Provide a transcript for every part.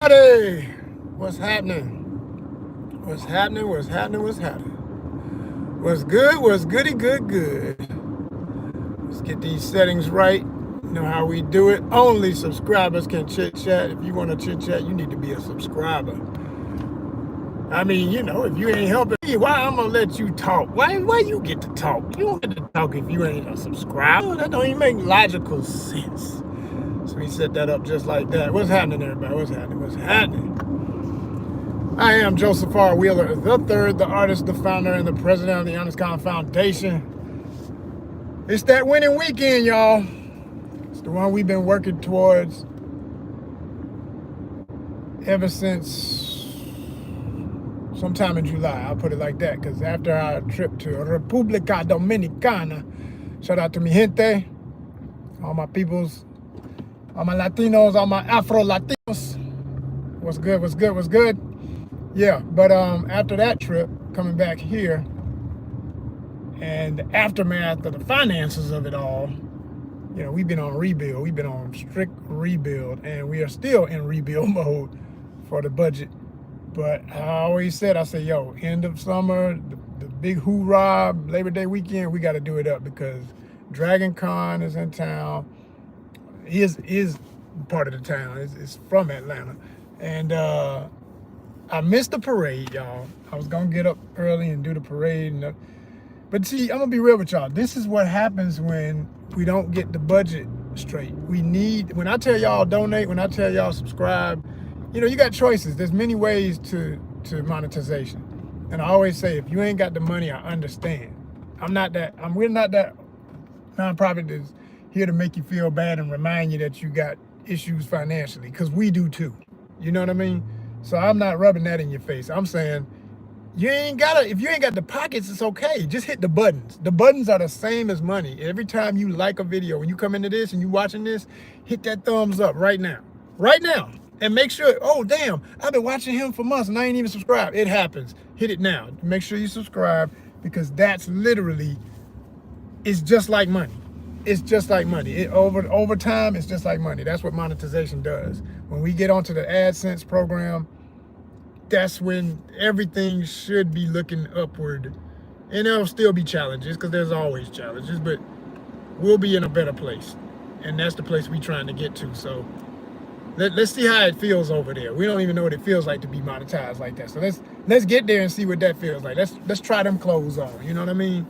Hey, what's happening? What's happening? What's happening? What's happening? What's good? What's goody good good? Let's get these settings right. You know how we do it. Only subscribers can chit chat. If you want to chit chat, you need to be a subscriber. I mean, if you ain't helping me, why I'm gonna let you talk? Why you get to talk? You don't get to talk if you ain't a subscriber. That don't even make logical sense. So we set that up just like that. What's happening, everybody? What's happening? What's happening? I am Joseph R. Wheeler III, the artist, the founder, and the president of the ONYXCON Foundation. It's that winning weekend, y'all. It's the one we've been working towards ever since sometime in July. I'll put it like that, because after our trip to República Dominicana, shout out to mi gente, all my peoples, all my Latinos, all my Afro-Latinos. What's good, what's good, what's good? Yeah, but after that trip, coming back here, and the aftermath of the finances of it all, we've been on rebuild. We've been on strict rebuild, and we are still in rebuild mode for the budget. But I always said, end of summer, the big hoorah, Labor Day weekend, we got to do it up, because Dragon Con is in town. Is part of the town. It's from Atlanta. And I missed the parade, y'all. I was going to get up early and do the parade. But see, I'm going to be real with y'all. This is what happens when we don't get the budget straight. When I tell y'all donate, when I tell y'all subscribe, you got choices. There's many ways to monetization. And I always say, if you ain't got the money, I understand. We're not that nonprofit that's here to make you feel bad and remind you that you got issues financially, because we do too. You know what I mean? So I'm not rubbing that in your face. I'm saying, if you ain't got the pockets, it's okay. Just hit the buttons. The buttons are the same as money. Every time you like a video, when you come into this and you watching this, hit that thumbs up right now. Right now. And make sure, oh, damn, I've been watching him for months and I ain't even subscribed. It happens. Hit it now. Make sure you subscribe, because that's literally, it's just like money. It's just like money. Over time, it's just like money. That's what monetization does. When we get onto the AdSense program, that's when everything should be looking upward. And there'll still be challenges, because there's always challenges, but we'll be in a better place. And that's the place we're trying to get to. So let's see how it feels over there. We don't even know what it feels like to be monetized like that. So let's get there and see what that feels like. Let's try them clothes on. You know what I mean?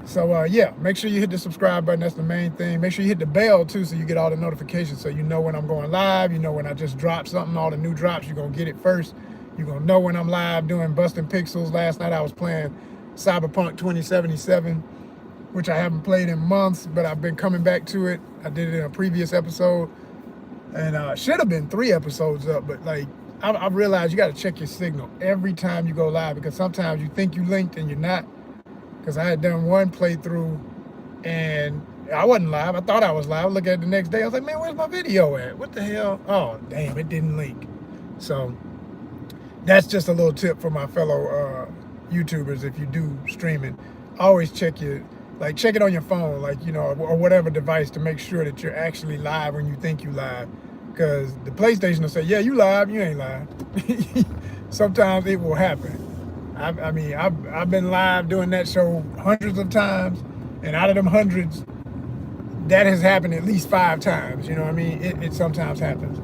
So yeah, make sure you hit the subscribe button. That's the main thing. Make sure you hit the bell too, so you get all the notifications, so you know when I'm going live. You know when I just dropped something, all the new drops, you're gonna get it first. You're gonna know when I'm live doing Busting Pixels. Last night I was playing Cyberpunk 2077, which I haven't played in months, but I've been coming back to it. I did it in a previous episode, and should have been 3 episodes up, but I've realized you got to check your signal every time you go live, because sometimes you think you linked and you're not. Because I had done one playthrough and I wasn't live. I thought I was live. I looked at it the next day. I was like, man, where's my video at? What the hell? Oh, damn, it didn't link. So that's just a little tip for my fellow YouTubers. If you do streaming, always check it on your phone, or whatever device, to make sure that you're actually live when you think you live. Because the PlayStation will say, yeah, you live, you ain't live. Sometimes it will happen. I've been live doing that show hundreds of times, and out of them hundreds, that has happened at least 5 times. You know what I mean? It sometimes happens.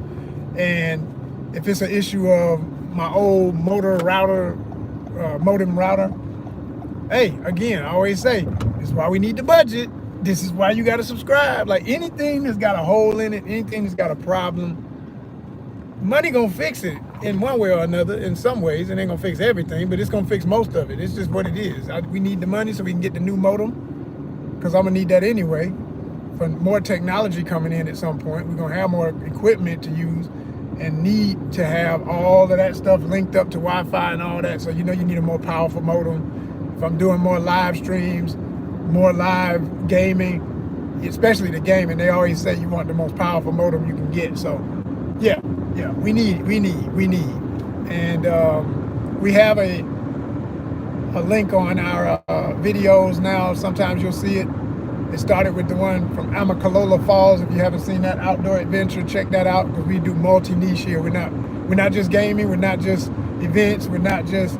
And if it's an issue of my old modem router, hey, again, I always say, this is why we need the budget. This is why you got to subscribe. Like, anything that's got a hole in it, anything that's got a problem, money gonna fix it in one way or another. In some ways, it ain't gonna fix everything, but it's gonna fix most of it. It's just what it is. We need the money so we can get the new modem, because I'm gonna need that anyway. For more technology coming in at some point, we're gonna have more equipment to use, and need to have all of that stuff linked up to Wi-Fi and all that. So you need a more powerful modem. If I'm doing more live streams, more live gaming, especially the gaming, they always say you want the most powerful modem you can get. So yeah, we need. And we have a link on our videos now. Sometimes you'll see it. It started with the one from Amicalola Falls. If you haven't seen that outdoor adventure, check that out, because we do multi-niche here. We're We're not just gaming, we're not just events, we're not just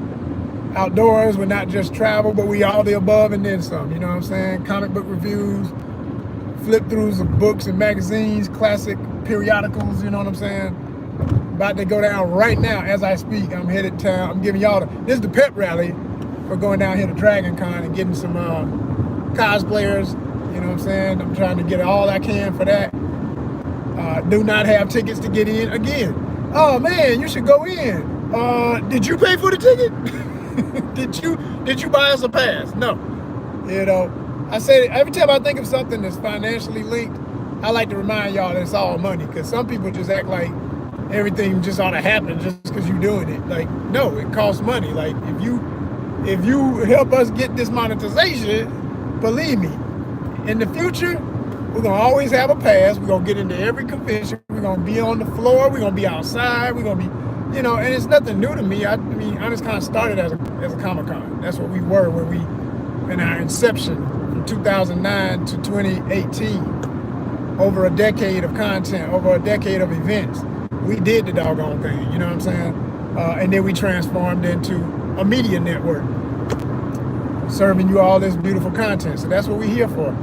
outdoors, we're not just travel, but we all the above and then some, you know what I'm saying? Comic book reviews, flip throughs of books and magazines, classic periodicals, you know what I'm saying? About to go down right now as I speak. I'm headed to, I'm giving y'all, this is the pep rally for going down here to DragonCon and getting some cosplayers, you know what I'm saying? I'm trying to get all I can for that. Do not have tickets to get in again. Oh man, you should go in. Did you pay for the ticket? Did you buy us a pass? No. You know, I say every time I think of something that's financially linked, I like to remind y'all that it's all money, because some people just act like everything just ought to happen just because you're doing it. Like, no, it costs money. Like, if you help us get this monetization, believe me, in the future, we're gonna always have a pass. We're gonna get into every convention. We're gonna be on the floor. We're gonna be outside. We're gonna be, you know, and it's nothing new to me. I mean, I just kind of started as a Comic-Con. That's what we were when we, in our inception from 2009 to 2018. Over a decade of content, over a decade of events. We did the doggone thing, you know what I'm saying? And then we transformed into a media network, serving you all this beautiful content. So that's what we're here for.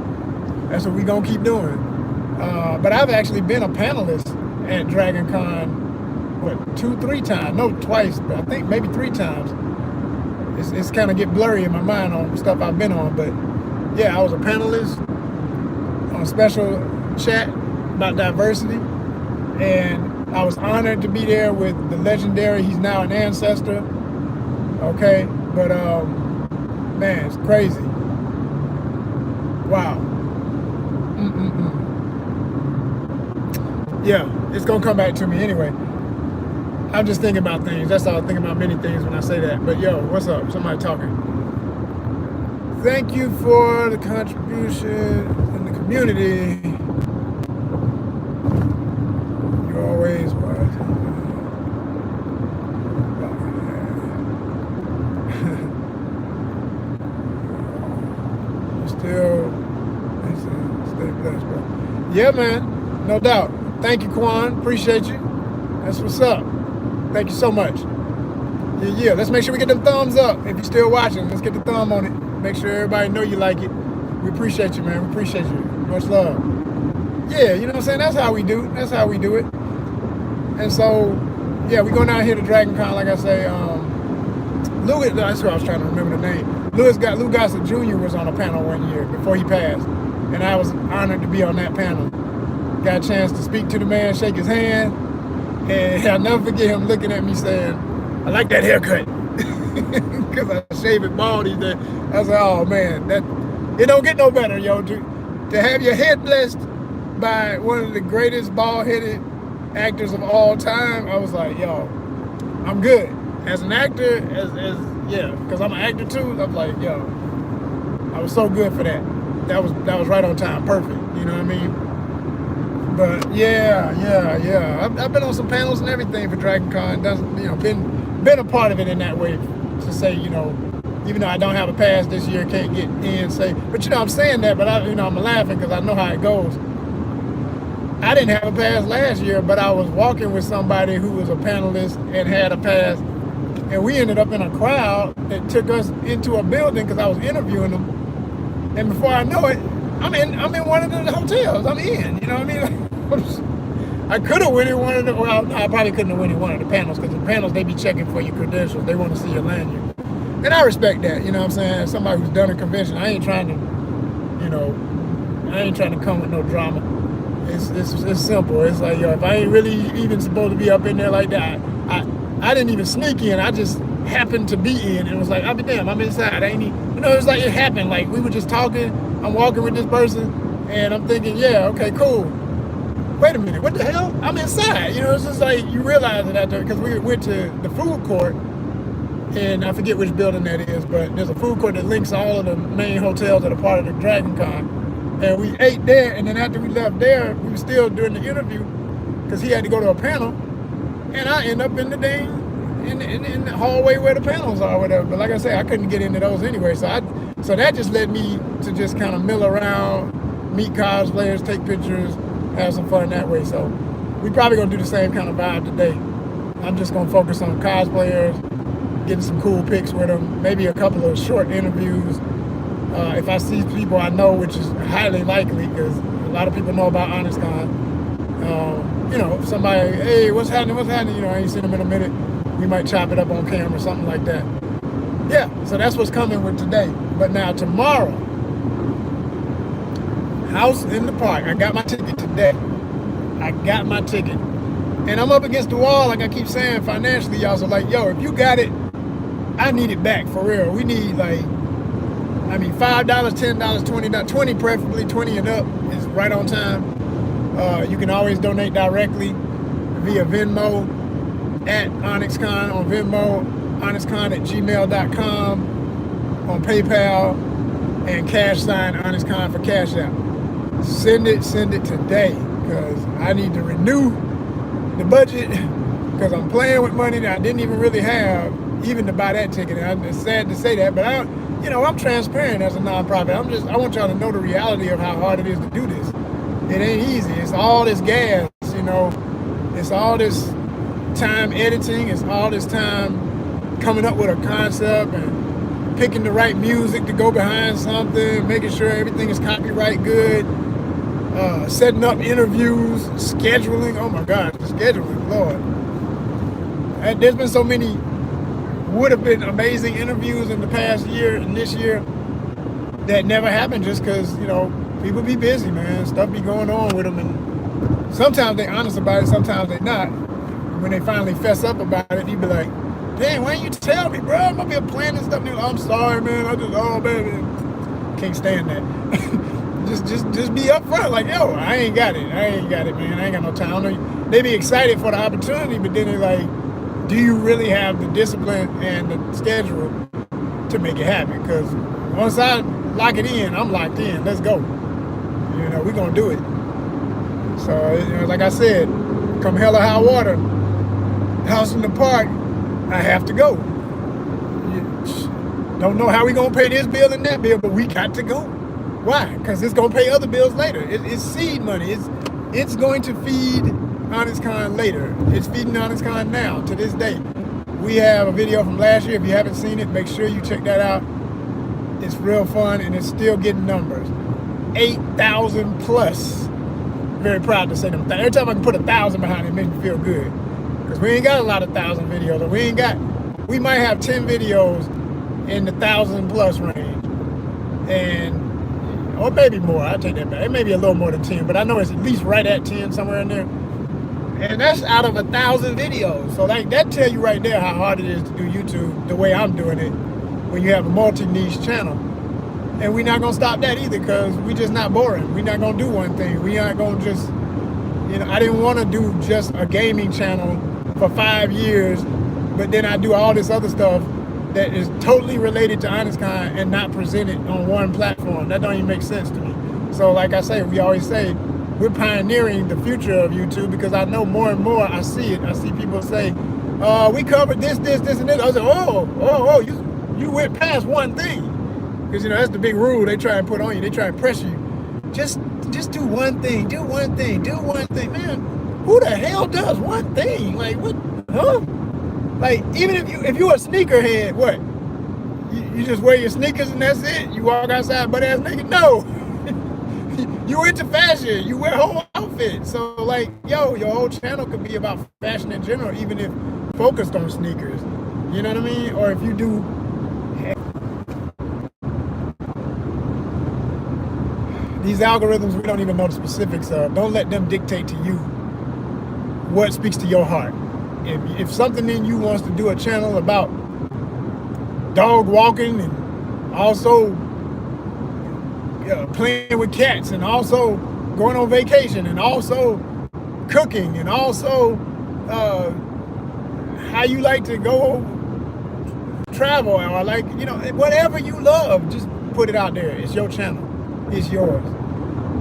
That's what we're gonna keep doing. But I've actually been a panelist at DragonCon, what, 2-3 times? No, twice, but I think maybe 3 times. It's kind of get blurry in my mind on stuff I've been on, but yeah, I was a panelist on a special chat about diversity, and I was honored to be there with the legendary, he's now an ancestor, okay, but man, it's crazy. Wow. Yeah, it's gonna come back to me anyway. I'm just thinking about things. That's all. I think about many things when I say that. But yo, what's up? Somebody talking. Thank you for the contribution in the community. You always was. Still, stay blessed, bro. Yeah, man, no doubt. Thank you, Quan. Appreciate you. That's what's up. Thank you so much. Yeah. Let's make sure we get them thumbs up. If you're still watching, let's get the thumb on it. Make sure everybody know you like it. We appreciate you, man. We appreciate you. Much love. Yeah, you know what I'm saying? That's how we do. That's how we do it. And so, yeah, we going down here to DragonCon, like I say. Louis, that's who I was trying to remember the name. Lou Gossett Jr. was on a panel one year before he passed, and I was honored to be on that panel. Got a chance to speak to the man, shake his hand, and I'll never forget him looking at me saying, "I like that haircut," because I shave it bald these days. I was like, "Oh man, it don't get no better, yo. To have your head blessed by one of the greatest bald-headed actors of all time," I was like, "Yo, I'm good." As an actor, yeah, because I'm an actor too. I'm like, yo, I was so good for that. That was right on time, perfect. You know what I mean? But yeah. I've been on some panels and everything for DragonCon. Doesn't, you know, been a part of it in that way. To say, you know, even though I don't have a pass this year, can't get in. But you know, I'm saying that, but I'm laughing because I know how it goes. I didn't have a pass last year, but I was walking with somebody who was a panelist and had a pass. And we ended up in a crowd that took us into a building because I was interviewing them. And before I know it, I'm in one of the hotels. I'm in, you know what I mean? I could have went in one of the, well, no, I probably couldn't have went in one of the panels, because the panels, they be checking for your credentials. They want to see your lanyard. And I respect that, you know what I'm saying? As somebody who's done a convention, I ain't trying to, you know, I ain't trying to come with no drama. It's simple. It's like, yo, if I ain't really even supposed to be up in there like that, I didn't even sneak in. I just happened to be in, and it was like, I'll be damn, I'm inside. I ain't even, you know, it was like it happened. Like we were just talking. I'm walking with this person, and I'm thinking, yeah, okay, cool. Wait a minute, what the hell? I'm inside. You know, it's just like you realize it after, because we went to the food court, and I forget which building that is, but there's a food court that links all of the main hotels that are part of the DragonCon. And we ate there, and then after we left there, we were still doing the interview, because he had to go to a panel. And I end up in the dang, in the hallway where the panels are or whatever. But like I say, I couldn't get into those anyway. So that just led me to just kind of mill around, meet cosplayers, take pictures, have some fun that way. So we probably gonna do the same kind of vibe today. I'm just gonna focus on cosplayers, getting some cool pics with them, maybe a couple of short interviews. If I see people I know, which is highly likely because a lot of people know about ONYXCON, you know, if somebody, hey, what's happening, you know, I ain't seen them in a minute, we might chop it up on camera or something like that. Yeah, so that's what's coming with today. But now tomorrow, House in the Park. I got my ticket today. I got my ticket. And I'm up against the wall, like I keep saying, financially, y'all. So like, yo, if you got it, I need it back, for real. We need like, I mean, $5, $10, $20, 20 preferably, 20 and up is right on time. You can always donate directly via Venmo at ONYXCON on Venmo, ONYXCON@gmail.com on PayPal, and #ONYXCON for Cash App. Send it today, because I need to renew the budget, because I'm playing with money that I didn't even really have, even to buy that ticket. And it's sad to say that, but I'm transparent as a nonprofit. I want y'all to know the reality of how hard it is to do this. It ain't easy. It's all this gas, you know. It's all this time editing. It's all this time coming up with a concept and picking the right music to go behind something, making sure everything is copyright good, setting up interviews, scheduling. Oh my gosh, the scheduling, Lord. And there's been so many would have been amazing interviews in the past year and this year that never happened just because, you know, people be busy, man. Stuff be going on with them, and sometimes they honest about it, sometimes they not. When they finally fess up about it, you be like, dang, why didn't you tell me, bro? I'm up here planning stuff. I'm sorry, man. Oh, baby. Can't stand that. just be upfront, like, yo, I ain't got it, man. I ain't got no time. I know they be excited for the opportunity, but then they're like, do you really have the discipline and the schedule to make it happen? Because once I lock it in, I'm locked in. Let's go. You know, we're going to do it. So, you know, like I said, come hell or high water, House in the Park, I have to go. Don't know how we going to pay this bill and that bill, but we got to go. Why? Because it's going to pay other bills later. It's seed money. It's going to feed ONYXCON later. It's feeding ONYXCON now, to this day. We have a video from last year. If you haven't seen it, make sure you check that out. It's real fun, and it's still getting numbers. 8,000 plus. Very proud to say them. Every time I can put 1,000 behind it, it makes me feel good. Because we ain't got a lot of 1,000 videos. Or we might have 10 videos in the 1,000 plus range. Or maybe more. I'll take that back. It may be a little more than 10, but I know it's at least right at 10, somewhere in there. And that's out of 1,000 videos. So like that tell you right there how hard it is to do YouTube the way I'm doing it when you have a multi-niche channel. And we're not gonna stop that either, because we just not boring. We're not gonna do one thing. We aren't gonna just, you know, I didn't want to do just a gaming channel for 5 years, but then I do all this other stuff that is totally related to ONYXCON and not presented on one platform. That don't even make sense to me. So like I say, we always say, we're pioneering the future of YouTube, because I know more and more I see it. I see people say, we covered this, and this. I was like, you went past one thing. Because, you know, that's the big rule they try and put on you. They try and pressure you. Just do one thing, do one thing. Man, who the hell does one thing? Like, what, huh? Like, even if you're a sneakerhead, what? You just wear your sneakers and that's it? You walk outside butt ass naked? No. You into fashion. You wear whole outfits. So, like, yo, your whole channel could be about fashion in general, even if focused on sneakers. You know what I mean? Or if you do... These algorithms, we don't even know the specifics of. Don't let them dictate to you what speaks to your heart. If something in you wants to do a channel about dog walking and also playing with cats and also going on vacation and also cooking and also how you like to go travel, or like, you know, whatever you love, just put it out there. It's your channel. It's yours.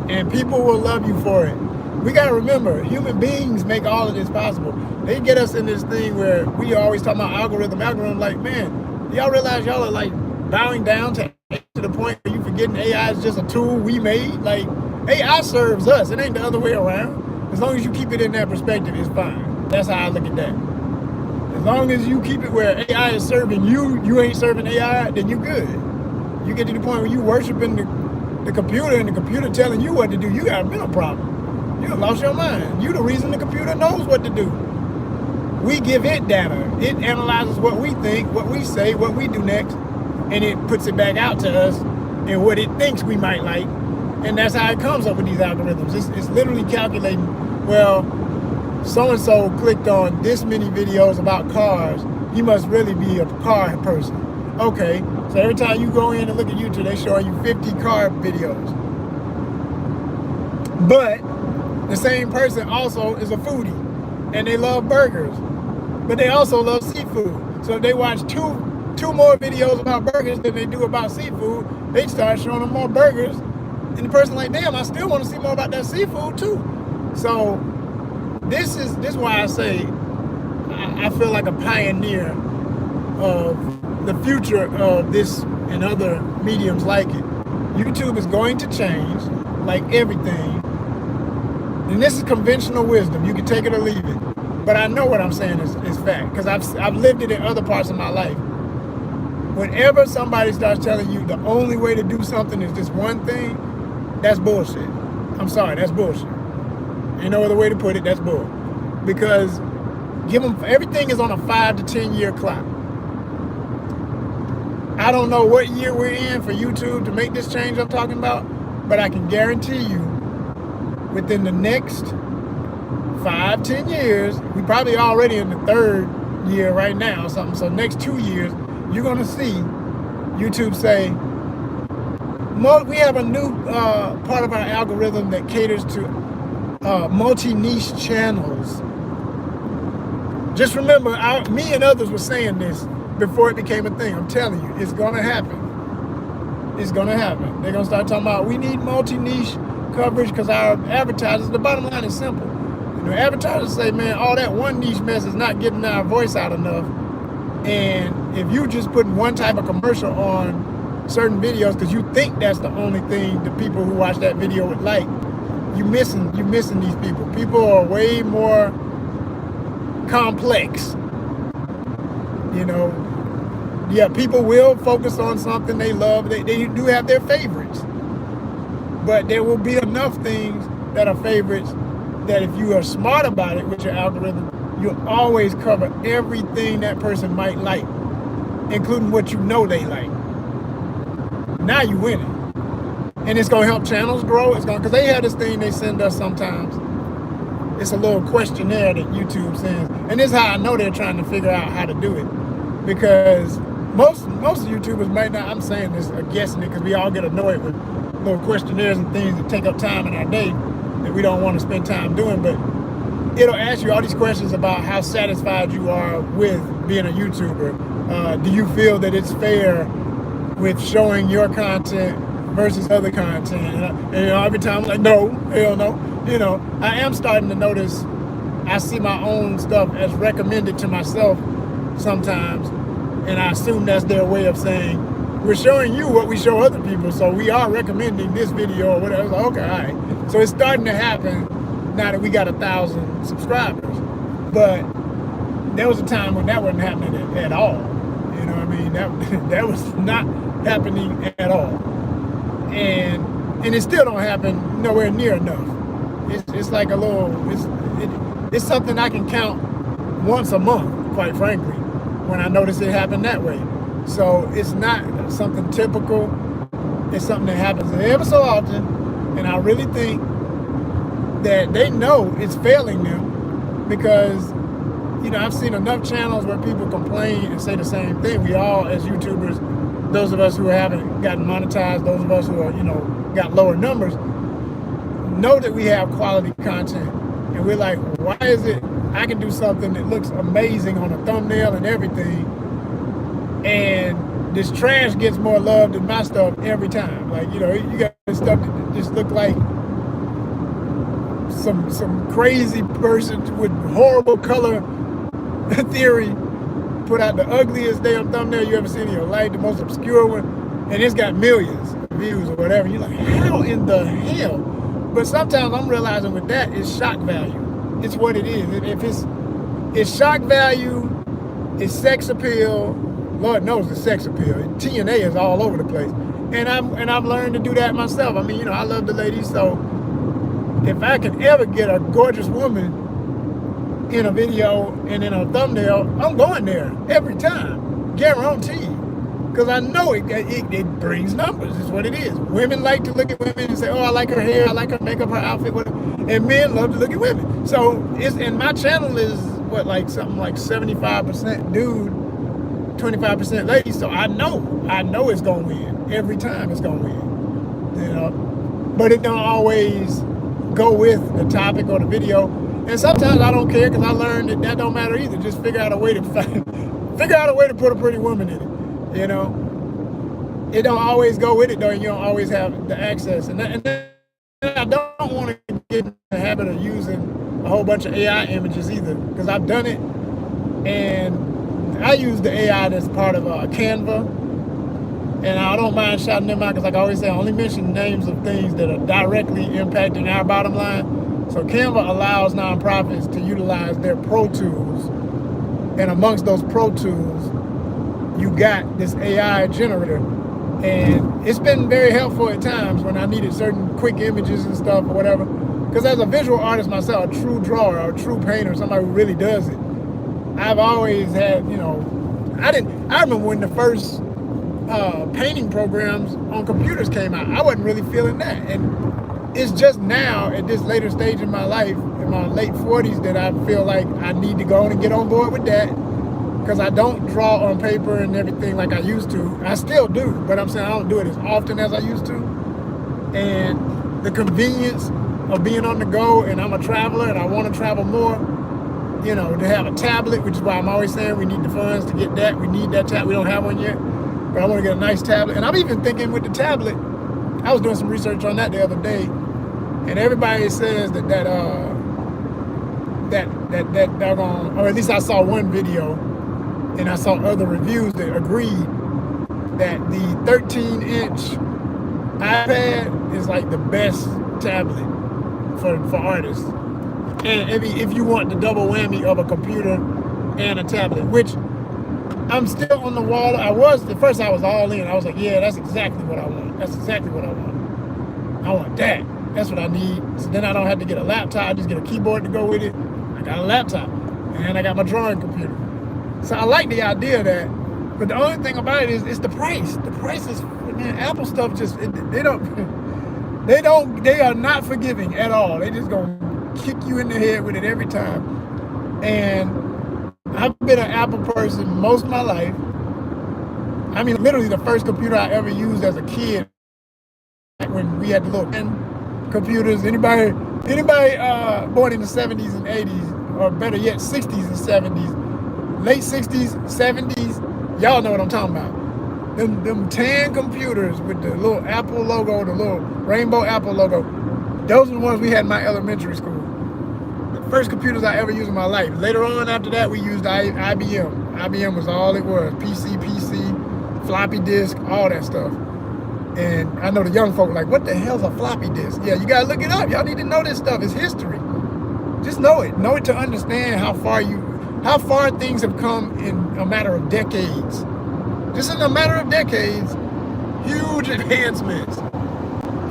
And people will love you for it. We got to remember, human beings make all of this possible. They get us in this thing where we always talk about algorithm, like, man, y'all realize y'all are like bowing down to the point where you forgetting AI is just a tool we made? Like, AI serves us. It ain't the other way around. As long as you keep it in that perspective, it's fine. That's how I look at that. long as you keep it where AI is serving you, you ain't serving AI, then you good. You get to the point where you worshiping the computer and the computer telling you what to do, you got a mental problem. You done lost your mind. You the reason the computer knows what to do. We give it data. It analyzes what we think, what we say, what we do next, and it puts it back out to us and what it thinks we might like. And that's how it comes up with these algorithms. It's literally calculating, well, so-and-so clicked on this many videos about cars. He must really be a car person. Okay, so every time you go in and look at YouTube, they show you 50 car videos. But the same person also is a foodie, and they love burgers, but they also love seafood. So if they watch two more videos about burgers than they do about seafood, they start showing them more burgers. And the person like, damn, I still want to see more about that seafood too. So this is why I say I feel like a pioneer of the future of this and other mediums like it. YouTube is going to change, like everything. And this is conventional wisdom. You can take it or leave it. But I know what I'm saying is fact, because I've lived it in other parts of my life. Whenever somebody starts telling you the only way to do something is this one thing, that's bullshit. I'm sorry, that's bullshit. Ain't no other way to put it, that's bull. Because everything is on a 5 to 10 year clock. I don't know what year we're in for YouTube to make this change I'm talking about, but I can guarantee you within the next 5, 10 years, we probably already in the 3rd year right now or something. So next 2 years, you're gonna see YouTube say, we have a new part of our algorithm that caters to multi-niche channels. Just remember, me and others were saying this before it became a thing. I'm telling you, it's gonna happen. It's gonna happen. They're gonna start talking about, we need multi-niche coverage because our advertisers, the bottom line is simple. You know, advertisers say, man, all that one niche mess is not getting our voice out enough. And if you just putting one type of commercial on certain videos because you think that's the only thing the people who watch that video would like, you're missing these people. People are way more complex. You know, yeah, people will focus on something they love. They do have their favorites. But there will be enough things that are favorites that if you are smart about it with your algorithm, you'll always cover everything that person might like, including what you know they like. Now you winning. And it's gonna help channels grow. It's gonna, because they have this thing they send us sometimes. It's a little questionnaire that YouTube sends. And this is how I know they're trying to figure out how to do it. Because most YouTubers might not, I'm saying this, are guessing it, because we all get annoyed with little questionnaires and things that take up time in our day that we don't want to spend time doing. But it'll ask you all these questions about how satisfied you are with being a YouTuber. Do you feel that it's fair with showing your content versus other content? And you know, every time I'm like, no, hell no. You know, I am starting to notice, I see my own stuff as recommended to myself sometimes, and I assume that's their way of saying, we're showing you what we show other people, so we are recommending this video or whatever. Like, okay, all right. So it's starting to happen now that we got 1,000 subscribers. But there was a time when that wasn't happening at all. You know what I mean? That was not happening at all. And it still don't happen nowhere near enough. It's like a little, it's something I can count once a month, quite frankly, when I notice it happen that way. So it's not something typical. It's something that happens ever so often. And I really think that they know it's failing them because, you know, I've seen enough channels where people complain and say the same thing. We all, as YouTubers, those of us who haven't gotten monetized, those of us who are, you know, got lower numbers, know that we have quality content. And we're like, why is it I can do something that looks amazing on a thumbnail and everything, and this trash gets more love than my stuff every time? Like, you know, you got stuff that just look like some crazy person with horrible color theory put out the ugliest damn thumbnail you ever seen in your life, the most obscure one, and it's got millions of views or whatever. You're like, how in the hell? But sometimes I'm realizing with that, it's shock value. It's what it is. If it's shock value It's sex appeal. Lord knows it's sex appeal. TNA is all over the place. And I've learned to do that myself. I mean, you know, I love the ladies, so if I can ever get a gorgeous woman in a video and in a thumbnail, I'm going there every time, guaranteed. Because I know it brings numbers, is what it is. Women like to look at women and say, oh, I like her hair, I like her makeup, her outfit, whatever. And men love to look at women. So and my channel is what, like something like 75% dude, 25% lady. So I know it's gonna win. Every time it's gonna win. You know. But it don't always go with the topic or the video. And sometimes I don't care, because I learned that don't matter either. Just figure out a way to put a pretty woman in it. You know, it don't always go with it though, and you don't always have the access. And then I don't want to get in the habit of using a whole bunch of AI images either, because I've done it, and I use the AI that's part of Canva, and I don't mind shouting them out, because like I always say, I only mention names of things that are directly impacting our bottom line. So Canva allows nonprofits to utilize their Pro Tools, and amongst those Pro Tools, you got this AI generator, and it's been very helpful at times when I needed certain quick images and stuff or whatever. Because as a visual artist myself, a true drawer or a true painter, somebody who really does it, I've always had, you know, I remember when the first painting programs on computers came out, I wasn't really feeling that. And it's just now at this later stage in my life, in my late 40s, that I feel like I need to go on and get on board with that. Because I don't draw on paper and everything like I used to. I still do, but I'm saying I don't do it as often as I used to. And the convenience of being on the go, and I'm a traveler and I want to travel more, you know, to have a tablet, which is why I'm always saying we need the funds to get that. We need that tablet. We don't have one yet, but I want to get a nice tablet. And I'm even thinking with the tablet, I was doing some research on that the other day, and everybody says that doggone, or at least I saw one video, and I saw other reviews that agreed that the 13-inch iPad is like the best tablet for artists. And if you want the double whammy of a computer and a tablet, which I'm still on the wall. At first I was all in. I was like, yeah, that's exactly what I want. That's exactly what I want. I want that. That's what I need. So then I don't have to get a laptop. I just get a keyboard to go with it. I got a laptop, and I got my drawing computer. So I like the idea of that, but the only thing about it is it's the price. The price is, man, Apple stuff just, they are not forgiving at all. They just gonna kick you in the head with it every time. And I've been an Apple person most of my life. I mean, literally the first computer I ever used as a kid, when we had the little computers. Anybody born in the 70s and 80s, or better yet, 60s and 70s, late 60s, 70s, y'all know what I'm talking about. Them tan computers with the little Apple logo, the little rainbow Apple logo. Those are the ones we had in my elementary school. The first computers I ever used in my life. Later on after that, we used IBM. IBM was all it was. PC, floppy disk, all that stuff. And I know the young folk are like, what the hell's a floppy disk? Yeah, you gotta look it up. Y'all need to know this stuff. It's history. Just know it. Know it to understand how far things have come in a matter of decades. Just in a matter of decades, huge advancements.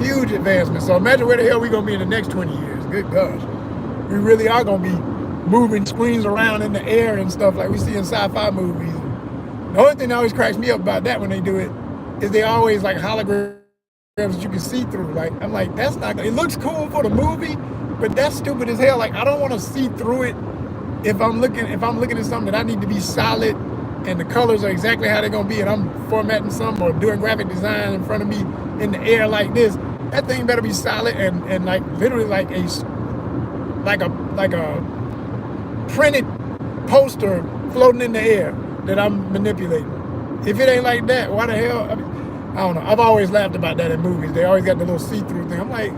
Huge advancements. So imagine where the hell we're gonna be in the next 20 years. Good gosh. We really are gonna be moving screens around in the air and stuff like we see in sci-fi movies. The only thing that always cracks me up about that when they do it is they always like holograms that you can see through. Like, I'm like, that's not, it looks cool for the movie, but that's stupid as hell. Like, I don't want to see through it if I'm looking at something that I need to be solid and the colors are exactly how they're gonna be, and I'm formatting something or doing graphic design in front of me in the air like this. That thing better be solid and like literally like a printed poster floating in the air that I'm manipulating. If it ain't like that, why the hell? I don't know. I've always laughed about that in movies. They always got the little see-through thing. I'm like,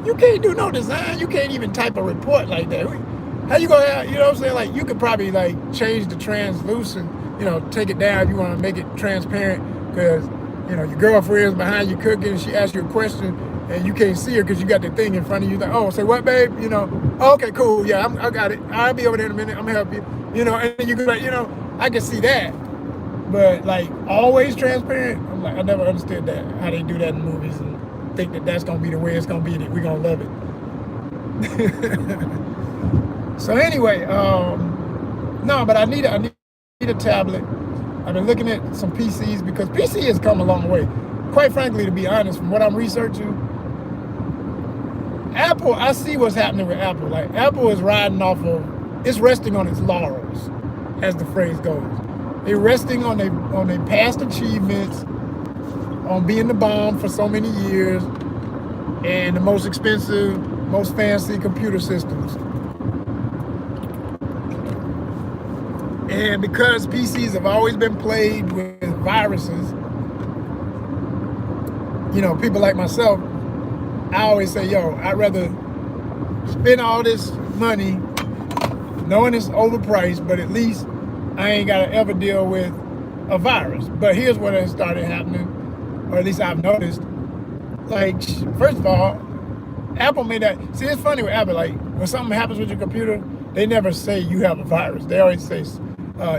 you can't do no design. You can't even type a report like that. How you gonna have, you know what I'm saying? Like, you could probably like change the translucent, you know, take it down if you want to make it transparent, because, you know, your girlfriend's behind you cooking and she asks you a question and you can't see her because you got the thing in front of you. Like, oh, say what, babe? You know, oh, okay, cool, yeah, I got it. I'll be over there in a minute. I'm gonna help you. You know, and then you go like, you know, I can see that, but like always transparent. I'm like, I never understood that, how they do that in movies and think that that's gonna be the way it's gonna be. That we're gonna love it. So anyway, no, but I need a tablet. I've been looking at some PCs because PC has come a long way. Quite frankly, to be honest, from what I'm researching, Apple, I see what's happening with Apple. Like Apple is riding off of, it's resting on its laurels, as the phrase goes. They're resting on their past achievements, on being the bomb for so many years, and the most expensive, most fancy computer systems. And because PCs have always been plagued with viruses, you know, people like myself, I always say, yo, I'd rather spend all this money knowing it's overpriced, but at least I ain't got to ever deal with a virus. But here's what has started happening, or at least I've noticed. Like, first of all, Apple made that. See, it's funny with Apple. Like, when something happens with your computer, they never say you have a virus. They always say,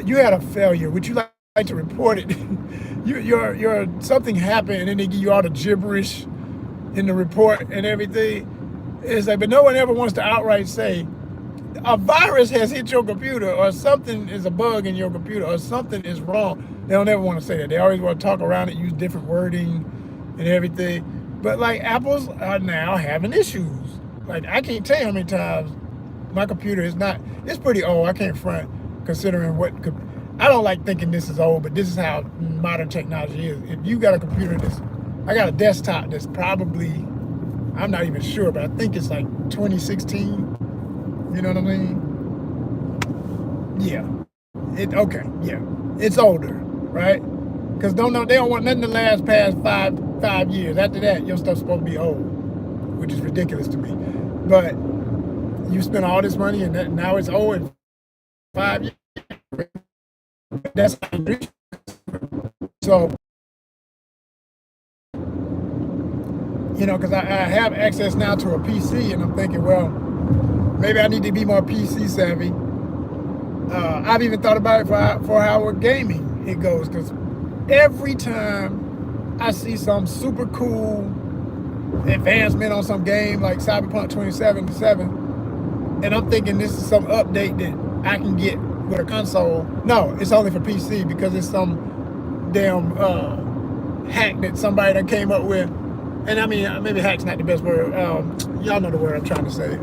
you had a failure. Would you like to report it? your something happened, and then they give you all the gibberish in the report and everything. It's like, but no one ever wants to outright say a virus has hit your computer, or something is a bug in your computer, or something is wrong. They don't ever want to say that. They always want to talk around it, use different wording and everything. But like, Apple's are now having issues. Like, I can't tell you how many times my computer is not, it's pretty old, I can't front, considering what, I don't like thinking this is old, but this is how modern technology is. If you got a computer I got a desktop that's probably, I'm not even sure, but I think it's like 2016. You know what I mean? Yeah. Okay, yeah. It's older, right? Because they don't want nothing to last past five years. After that, your stuff's supposed to be old, which is ridiculous to me. But you spend all this money and now it's old in 5 years. That's so, you know, because I have access now to a PC, and I'm thinking, well, maybe I need to be more PC savvy. I've even thought about it for how gaming it goes, because every time I see some super cool advancement on some game like Cyberpunk 2077, and I'm thinking this is some update that I can get with a console. No, it's only for PC, because it's some damn hack that somebody that came up with. And I mean, maybe hack's not the best word. Y'all know the word I'm trying to say.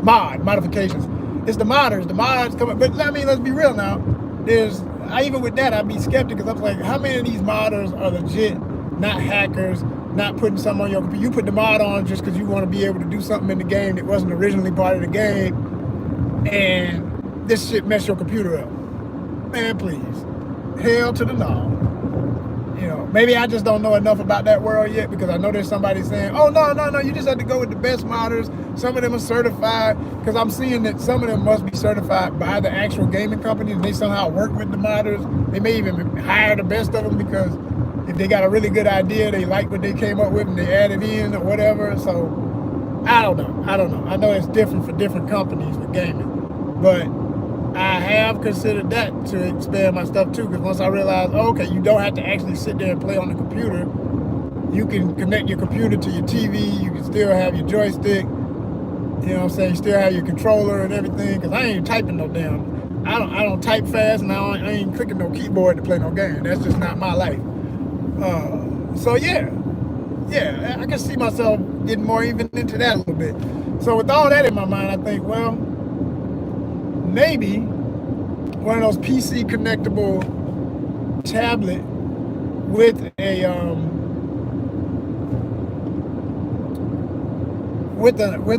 Modifications. It's the modders. The mods come up. But I mean, let's be real now. Even with that, I'd be skeptic, because I'm like, how many of these modders are legit, not hackers, not putting something on your computer? You put the mod on just because you want to be able to do something in the game that wasn't originally part of the game, and this shit mess your computer up. Man, please. Hell to the no. You know, maybe I just don't know enough about that world yet, because I know there's somebody saying, oh, no, you just have to go with the best modders. Some of them are certified, because I'm seeing that some of them must be certified by the actual gaming companies, and they somehow work with the modders. They may even hire the best of them, because if they got a really good idea, they like what they came up with and they add it in or whatever. So I don't know. I know it's different for different companies with gaming, but I have considered that to expand my stuff too, because once I realized, oh, okay, you don't have to actually sit there and play on the computer. You can connect your computer to your TV. You can still have your joystick. You know what I'm saying? You still have your controller and everything. Because I ain't typing no damn. I don't type fast, and I ain't clicking no keyboard to play no game. That's just not my life. So yeah, I can see myself getting more even into that a little bit. So with all that in my mind, I think, well, maybe one of those PC connectable tablet with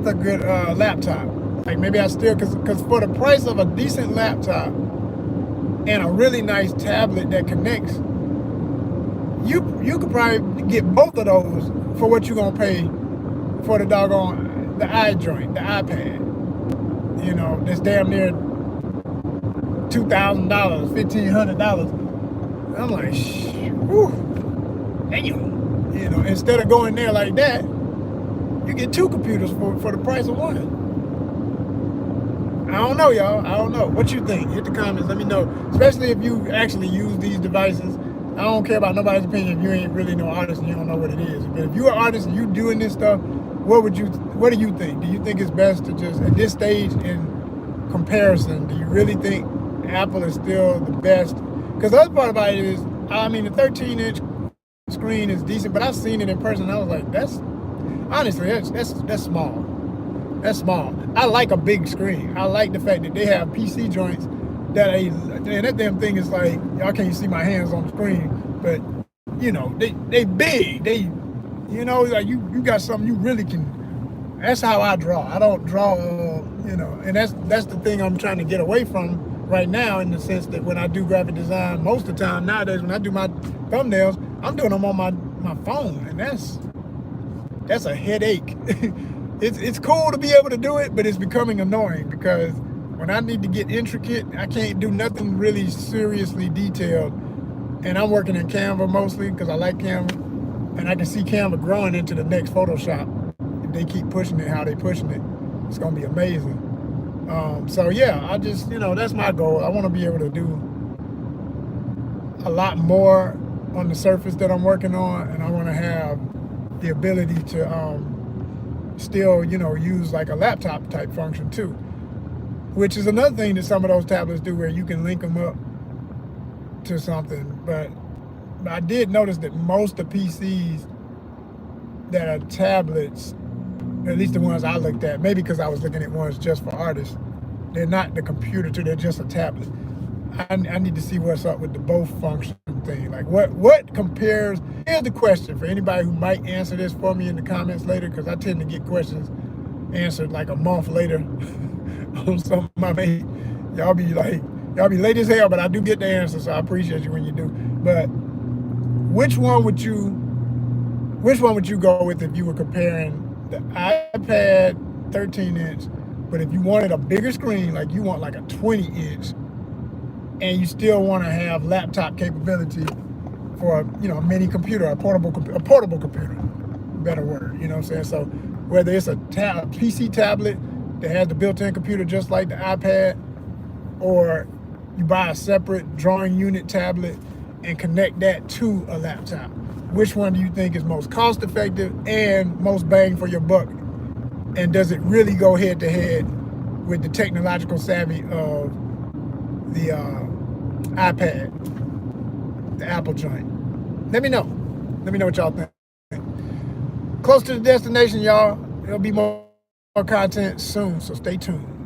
a good laptop. Like maybe I still, because for the price of a decent laptop and a really nice tablet that connects, you could probably get both of those for what you're gonna pay for the iPad. You know, that's damn near $2,000, $1,500. I'm like, whew, damn. You know, instead of going there like that, You get 2 computers for the price of one. I don't know, y'all. I don't know. What you think? Hit the comments. Let me know. Especially if you actually use these devices. I don't care about nobody's opinion if you ain't really no artist and you don't know what it is. But if you're an artist and you doing this stuff, what do you think? Do you think it's best to just, at this stage in comparison, do you really think Apple is still the best? Because the other part about it is, I mean, the 13-inch screen is decent, but I've seen it in person and I was like, that's small. That's small. I like a big screen. I like the fact that they have PC joints that that damn thing is like, y'all can't see my hands on the screen, but you know, they big. They, you know, like you got something you really can. That's how I draw. I don't draw, you know, and that's the thing I'm trying to get away from right now, in the sense that when I do graphic design, most of the time nowadays when I do my thumbnails, I'm doing them on my phone, and that's a headache. It's cool to be able to do it, but it's becoming annoying because when I need to get intricate, I can't do nothing really seriously detailed. And I'm working in Canva mostly because I like Canva, and I can see Canva growing into the next Photoshop. If they keep pushing it how they pushing it, it's gonna be amazing. So yeah, I just, you know, that's my goal. I want to be able to do a lot more on the surface that I'm working on, and I want to have the ability to still, you know, use like a laptop type function too, which is another thing that some of those tablets do, where you can link them up to something. But I did notice that most of the PCs that are tablets, at least the ones I looked at, maybe because I was looking at ones just for artists, they're not the computer too, they're just a tablet. I need to see what's up with the both function thing. Like what compares, here's the question for anybody who might answer this for me in the comments later, because I tend to get questions answered like a month later on something I made. Y'all be late as hell, but I do get the answer, so I appreciate you when you do. But which one would you go with if you were comparing the iPad 13-inch, but if you wanted a bigger screen, like you want like a 20-inch, and you still want to have laptop capability for, you know, a mini computer, a portable computer, better word, you know what I'm saying? So whether it's a PC tablet that has the built-in computer just like the iPad, or you buy a separate drawing unit tablet and connect that to a laptop, which one do you think is most cost effective and most bang for your buck? And does it really go head to head with the technological savvy of the iPad, the Apple joint? Let me know what y'all think. Close to the destination, y'all. There'll be more content soon, so stay tuned.